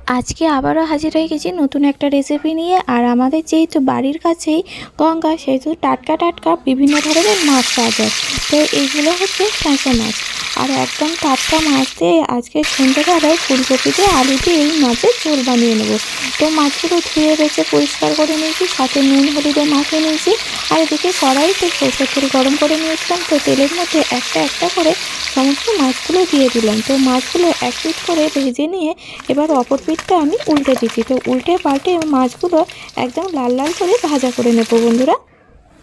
আজকে আবারও হাজির হয়ে গেছি নতুন একটা রেসিপি নিয়ে। আর আমাদের যেহেতু বাড়ির কাছেই গঙ্গা, সেহেতু টাটকা টাটকা বিভিন্ন ধরনের মাছ পাওয়া যায়। তো এইগুলো হচ্ছে ফ্যাঁসা মাছ, আর একদম টাটকা মাছ দিয়ে আজকে সন্ধ্যেবেলায় ফুলকপি দিয়ে আলু দিয়ে এই মাছের ঝোল বানিয়ে নেব। তো মাছগুলো ধুয়ে বেছে পরিষ্কার করে নিয়েছি, সাথে নুন হলুদে মাখিয়ে নিয়েছি। আর এদিকে কড়াইতে সরষের তেল গরম করে নিয়েছিলাম। তো তেলের মধ্যে একটা একটা করে সমস্ত মাছগুলো দিয়ে দিলাম। তো মাছগুলো এক পিঠ করে ভেজে নিয়ে এবার অপর পিঠটা আমি উল্টে দিচ্ছি। তো উল্টে পাল্টে মাছগুলো একদম লাল লাল করে ভাজা করে নেব বন্ধুরা।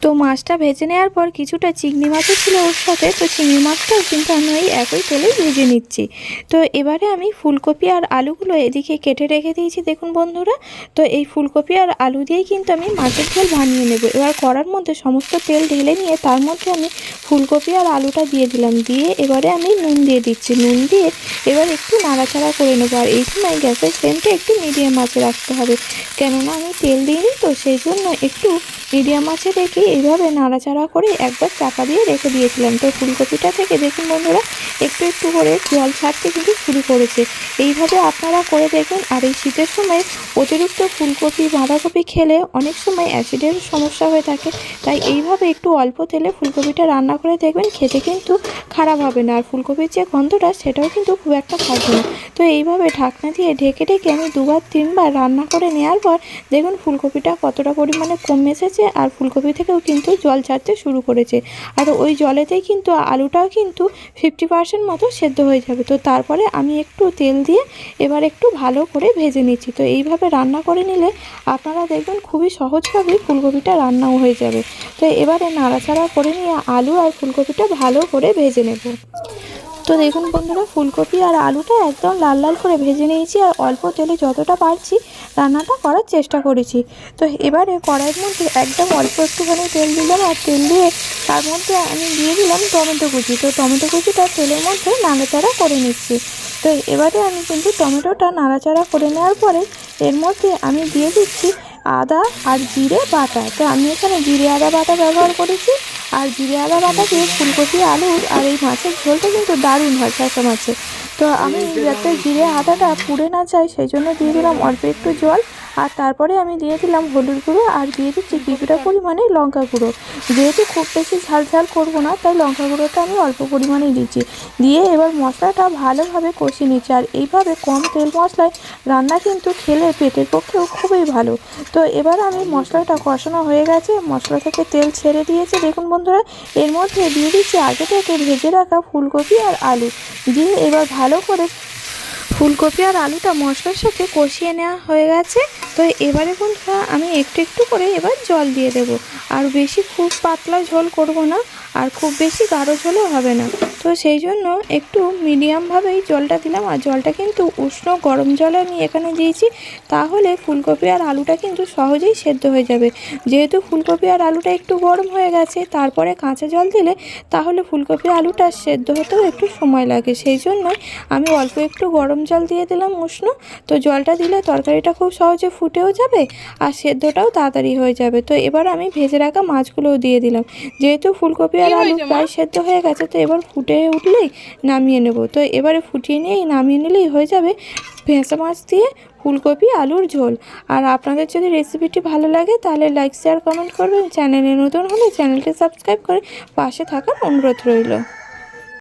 তো মাছটা ভেজে নেওয়ার পর কিছুটা চিংড়ি মাছও ছিল ওর সাথে। তো চিংড়ি মাছটাও কিন্তু আমি ওই একই তেলে ভেজে নিচ্ছি। তো এবারে আমি ফুলকপি আর আলুগুলো এদিকে কেটে রেখে দিয়েছি দেখুন বন্ধুরা। তো এই ফুলকপি আর আলু দিয়েই কিন্তু আমি মাছের ঝোল বানিয়ে নেব। এবার কড়ার মধ্যে সমস্ত তেল ঢেলে নিয়ে তার মধ্যে আমি ফুলকপি আর আলুটা দিয়ে দিলাম। দিয়ে এবারে আমি নুন দিয়ে দিচ্ছি। নুন দিয়ে এবার একটু নাড়াচাড়া করে নেবো। আর এই সময় গ্যাসের ফ্লেমটা একটু মিডিয়াম আঁচে রাখতে হবে, কেননা আমি তেল দিইনি, তো সেই জন্য একটু মিডিয়াম আঁচে রেখে এইভাবে নাড়াচাড়া করে একবার চাপা দিয়ে রেখে দিয়েছিলাম। তো ফুলকপিটা থেকে দেখুন বন্ধুরা একটু একটু করে জল ছাড়তে কিন্তু শুরু করেছে। এইভাবে আপনারা করে দেখবেন। আর এই শীতের সময় অতিরিক্ত ফুলকপি বাঁধাকপি খেলে অনেক সময় অ্যাসিডের সমস্যা হয়ে থাকে। তাই এইভাবে একটু অল্প তেলে ফুলকপিটা রান্না করে দেখবেন, খেতে কিন্তু খারাপ হবে না। আর ফুলকপির যে গন্ধটা সেটাও কিন্তু খুব একটা থাকবে না। তো এইভাবে ঢাকনা দিয়ে ঢেকে ঢেকে আমি দুবার তিনবার রান্না করে নেওয়ার পর দেখুন ফুলকপিটা কতটা পরিমাণে কমে এসেছে। আর ফুলকপি থেকেও কিন্তু জল ছাড়তে শুরু করেছে। আর ওই জলেতেই কিন্তু আলুটাও কিন্তু 50% মতো সেদ্ধ হয়ে যাবে। তো তারপরে আমি একটু তেল দিয়ে এবার একটু ভালো করে ভেজে নিচ্ছি। তো এইভাবে রান্না করে নিলে আপনারা দেখবেন খুবই সহজভাবেই ফুলকপিটা রান্নাও হয়ে যাবে। তো এবারে নাড়াচাড়া করে নিয়ে আলু আর ফুলকপিটা ভালো করে ভেজে নেব। তো দেখুন বন্ধুরা ফুলকপি আর আলুটা একদম লাল লাল করে ভেজে নিয়েছি। আর অল্প তেলে যতটা পারছি রান্নাটা করার চেষ্টা করেছি। তো এবারে কড়াইয়ের মধ্যে একদম অল্প একটুখানি তেল দিলাম। আর তেল দিয়ে তার মধ্যে আমি দিয়ে দিলাম টমেটো কুচি। তো টমেটো কুচিটা তেলের মধ্যে নাড়াচাড়া করে নিচ্ছি। তো এবারে আমি কিন্তু টমেটোটা নাড়াচাড়া করে নেওয়ার পরে এর মধ্যে আমি দিয়ে দিচ্ছি আদা আর জিরে বাটা। তো আমি এখানে জিরে আদা বাটা ব্যবহার করেছি। আর জিরে আদা বাটা দিয়ে ফুলকপি আলু আর এই মাছের ঝোলটা কিন্তু দারুণ হয় ফ্যাঁসা মাছে। তো আমি যাতে জিরে আদাটা পুড়ে না যায় সেই জন্য দিয়ে দিলাম অল্প একটু জল। আর তারপরে আমি দিয়ে দিলাম হলুদ গুঁড়ো আর দিয়ে দিচ্ছি কিছুটা পরিমাণে লঙ্কা গুঁড়ো। যেহেতু খুব বেশি ঝাল ঝাল করবো না, তাই লঙ্কা গুঁড়োটা আমি অল্প পরিমাণেই দিচ্ছি। দিয়ে এবার মশলাটা ভালোভাবে কষিয়ে নিচ্ছি। আর এইভাবে কম তেল মশলায় রান্না কিন্তু খেলে পেটের পক্ষেও খুবই ভালো। তো এবার আমি মশলাটা কষানো হয়ে গেছে, মশলা থেকে তেল ছেড়ে দিয়েছে দেখুন বন্ধুরা। এর মধ্যে দিয়ে দিচ্ছি আগে থেকে ভেজে রাখা ফুলকপি আর আলু। দিয়ে এবার ভালো করে ফুলকপি আর আলুটা মশলার সাথে কষিয়ে নেওয়া হয়ে গেছে। তো এবারে বন্ধুরা আমি একটু একটু করে এবার জল দিয়ে দেব। আর বেশি খুব পাতলা ঝোল করব না, আর খুব বেশি গাঢ় ঝোলও হবে না। তো সেই জন্য একটু মিডিয়ামভাবেই জলটা দিলাম। আর জলটা কিন্তু উষ্ণ গরম জল আমি এখানে দিয়েছি, তাহলে ফুলকপি আর আলুটা কিন্তু সহজেই সেদ্ধ হয়ে যাবে। যেহেতু ফুলকপি আর আলুটা একটু গরম হয়ে গেছে, তারপরে কাঁচা জল দিলে তাহলে ফুলকপি আলুটা সেদ্ধ হতেও একটু সময় লাগে। সেই জন্যই আমি অল্প একটু গরম জল দিয়ে দিলাম উষ্ণ। তো জলটা দিলে তরকারিটা খুব সহজে ফুটেও যাবে আর সেদ্ধটাও তাড়াতাড়ি হয়ে যাবে। তো এবার আমি ভেজে রাখা মাছগুলোও দিয়ে দিলাম। যেহেতু ফুলকপি আর আলু প্রায় সেদ্ধ হয়ে গেছে, তো এবার ফুটে উঠলেই নামিয়ে নেব। তো এবারে ফুটিয়ে নিয়েই নামিয়ে নিলেই হয়ে যাবে ভেজা মাছ দিয়ে ফুলকপি আলুর ঝোল। আর আপনাদের যদি রেসিপিটি ভালো লাগে তাহলে লাইক শেয়ার কমেন্ট করবেন। চ্যানেলে নতুন হলে চ্যানেলটি সাবস্ক্রাইব করে পাশে থাকার অনুরোধ রইল।